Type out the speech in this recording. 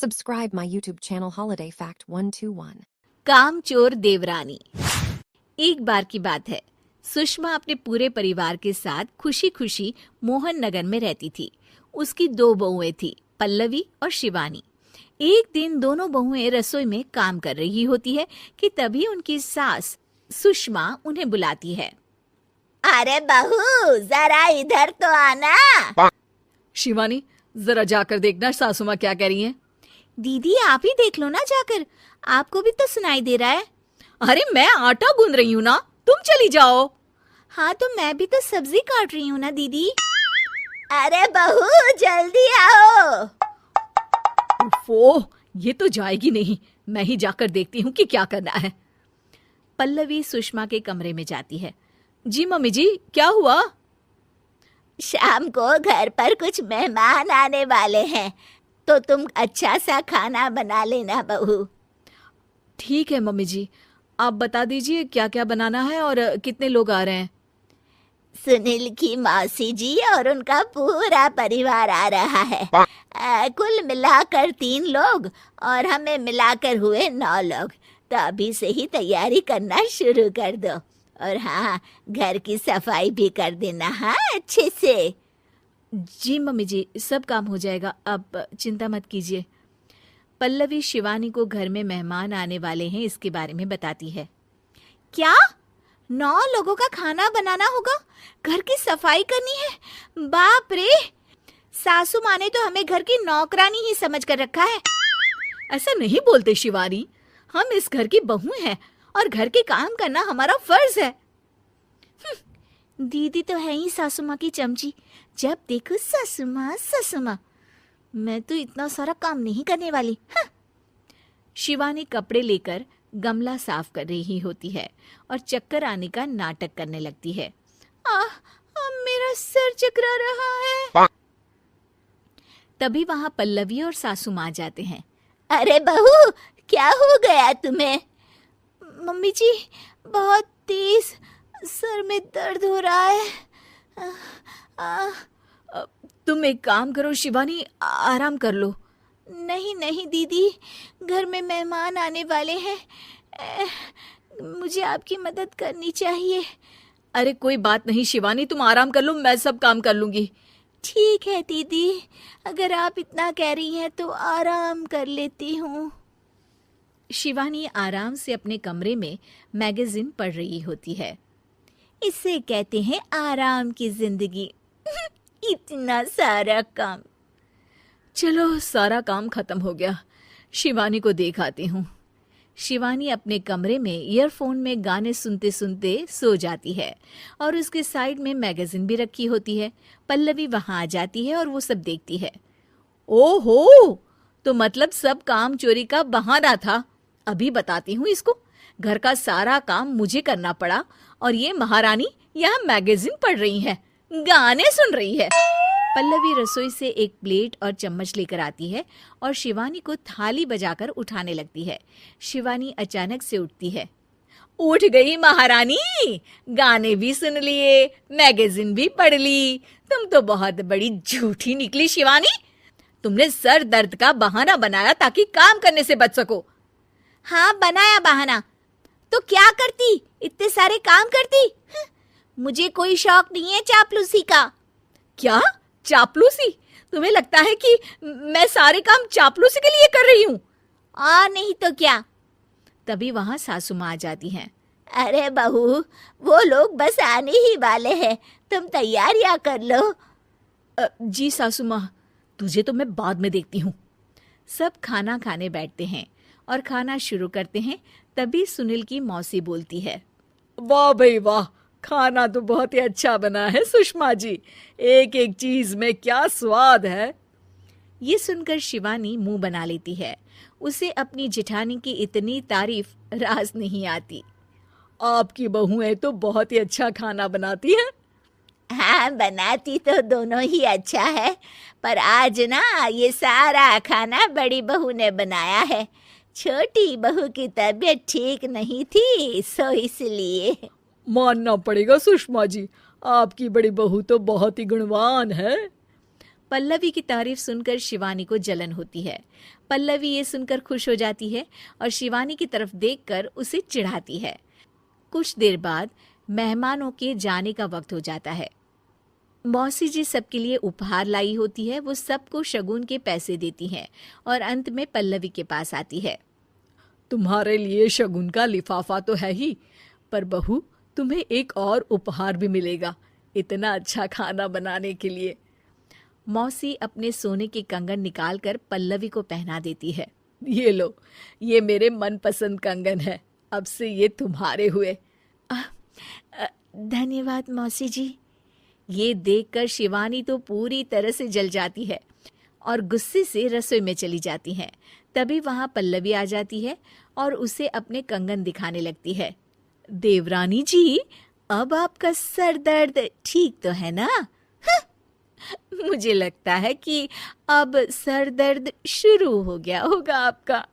Subscribe my YouTube channel Holiday Fact 121. कामचोर देवरानी। एक बार की बात है, सुषमा अपने पूरे परिवार के साथ खुशी खुशी मोहन नगर में रहती थी। उसकी 2 बहुएं थी, पल्लवी और शिवानी। एक दिन दोनों बहुएं रसोई में काम कर रही होती है कि तभी उनकी सास सुषमा उन्हें बुलाती है। अरे बहू, जरा इधर तो आना। शिवानी, जरा जाकर देखना सासू माँ क्या कह रही हैं। दीदी आप ही देख लो ना जाकर, आपको भी तो सुनाई दे रहा है। अरे मैं आटा गूंद रही हूँ ना, तुम चली जाओ। हाँ तो मैं भी तो सब्जी काट रही हूँ ना दीदी। अरे बहू जल्दी आओ। ओफो, ये तो जाएगी नहीं, मैं ही जाकर देखती हूँ कि क्या करना है। पल्लवी सुषमा के कमरे में जाती है। जी मम्मी जी, क्या हुआ? शाम को घर पर कुछ मेहमान आने वाले हैं, तो तुम अच्छा सा खाना बना लेना बहू। ठीक है मम्मी जी, आप बता दीजिए क्या क्या बनाना है और कितने लोग आ रहे हैं। सुनील की मौसी जी और उनका पूरा परिवार आ रहा है। कुल मिलाकर 3 लोग और हमें मिलाकर हुए 9 लोग। तो अभी से ही तैयारी करना शुरू कर दो। और हाँ, घर की सफाई भी कर देना, हाँ अच्छे से। जी मम्मी जी, सब काम हो जाएगा, आप चिंता मत कीजिए। पल्लवी शिवानी को घर में मेहमान आने वाले हैं इसके बारे में बताती है। क्या 9 लोगों का खाना बनाना होगा, घर की सफाई करनी है? बाप रे, सासू माँ ने तो हमें घर की नौकरानी ही समझ कर रखा है। ऐसा नहीं बोलते शिवानी, हम इस घर की बहू हैं और घर के काम करना हमारा फर्ज है। दीदी तो है ही सासू माँ की चमची, जब देखो सासू माँ सासू माँ। मैं तो इतना सारा काम नहीं करने वाली। शिवानी कपड़े लेकर गमला साफ कर रही होती है और चक्कर आने का नाटक करने लगती है। मेरा सर चकरा रहा है। तभी वहां पल्लवी और सासू माँ जाते हैं। अरे बहू, क्या हो गया तुम्हें? मम्मी जी, बहुत तेज सर में दर्द हो रहा है। तुम एक काम करो शिवानी, आराम कर लो। नहीं नहीं दीदी, घर में मेहमान आने वाले हैं, मुझे आपकी मदद करनी चाहिए। अरे कोई बात नहीं शिवानी, तुम आराम कर लो, मैं सब काम कर लूंगी। ठीक है दीदी, अगर आप इतना कह रही हैं तो आराम कर लेती हूँ। शिवानी आराम से अपने कमरे में मैगजीन पढ़ रही होती है। इसे कहते हैं आराम की जिंदगी। इतना सारा काम। चलो सारा काम खत्म हो गया, शिवानी को देख आती हूँ। शिवानी अपने कमरे में ईयरफोन में गाने सुनते सुनते सो जाती है और उसके साइड में मैगजीन भी रखी होती है। पल्लवी वहां आ जाती है और वो सब देखती है। ओहो, तो मतलब सब काम चोरी का बहाना था। अभी बताती हूँ इसको। घर का सारा काम मुझे करना पड़ा और ये महारानी यहाँ मैगजीन पढ़ रही है, गाने सुन रही है। पल्लवी रसोई से एक प्लेट और चम्मच लेकर आती है और शिवानी को थाली बजाकर उठाने लगती है। शिवानी अचानक से उठती है। उठ गई महारानी, गाने भी सुन लिए, मैगजीन भी पढ़ ली। तुम तो बहुत बड़ी झूठी निकली शिवानी। तुमने सर दर्द का बहाना बनाया ताकि काम करने से बच सको। हाँ बनाया बहाना, तो क्या करती, इतने सारे काम करती। मुझे कोई शौक नहीं है चापलूसी का। क्या चापलूसी? तुम्हें लगता है कि मैं सारे काम चापलूसी के लिए कर रही हूँ? नहीं तो क्या। तभी वहां सासू माँ आ जाती हैं। अरे बहू, वो लोग बस आने ही वाले हैं, तुम तैयारियां कर लो। जी सासू माँ, तुझे तो मैं बाद में देखती हूँ। सब खाना खाने बैठते हैं और खाना शुरू करते हैं। तभी सुनील की मौसी बोलती है। वाह भाई वाह, खाना तो बहुत ही अच्छा बना है सुषमा जी, एक एक चीज में क्या स्वाद है। ये सुनकर शिवानी मुंह बना लेती है। उसे अपनी जेठानी की इतनी तारीफ रास नहीं आती। आपकी बहुएं तो बहुत ही अच्छा खाना बनाती हैं। हाँ बनाती तो दोनों ही अच्छा है, पर आज ना ये सारा खाना बड़ी बहू ने बनाया है। छोटी बहू की तबीयत ठीक नहीं थी, सो इसलिए। मानना पड़ेगा सुषमा जी, आपकी बड़ी बहू तो बहुत ही गुणवान है। पल्लवी की तारीफ सुनकर शिवानी को जलन होती है। पल्लवी ये सुनकर खुश हो जाती है और शिवानी की तरफ देखकर उसे चिढ़ाती है। कुछ देर बाद मेहमानों के जाने का वक्त हो जाता है। मौसी जी सबके लिए उपहार लाई होती है। वो सबको शगुन के पैसे देती हैं और अंत में पल्लवी के पास आती है। तुम्हारे लिए शगुन का लिफाफा तो है ही, पर बहू तुम्हें एक और उपहार भी मिलेगा इतना अच्छा खाना बनाने के लिए। मौसी अपने सोने के कंगन निकालकर पल्लवी को पहना देती है। ये लो, ये मेरे मनपसंद कंगन है, अब से ये तुम्हारे हुए। धन्यवाद मौसी जी। ये देखकर शिवानी तो पूरी तरह से जल जाती है और गुस्से से रसोई में चली जाती है। तभी वहां पल्लवी आ जाती है और उसे अपने कंगन दिखाने लगती है। देवरानी जी, अब आपका सर दर्द ठीक तो है ना? मुझे लगता है कि अब सर दर्द शुरू हो गया होगा आपका।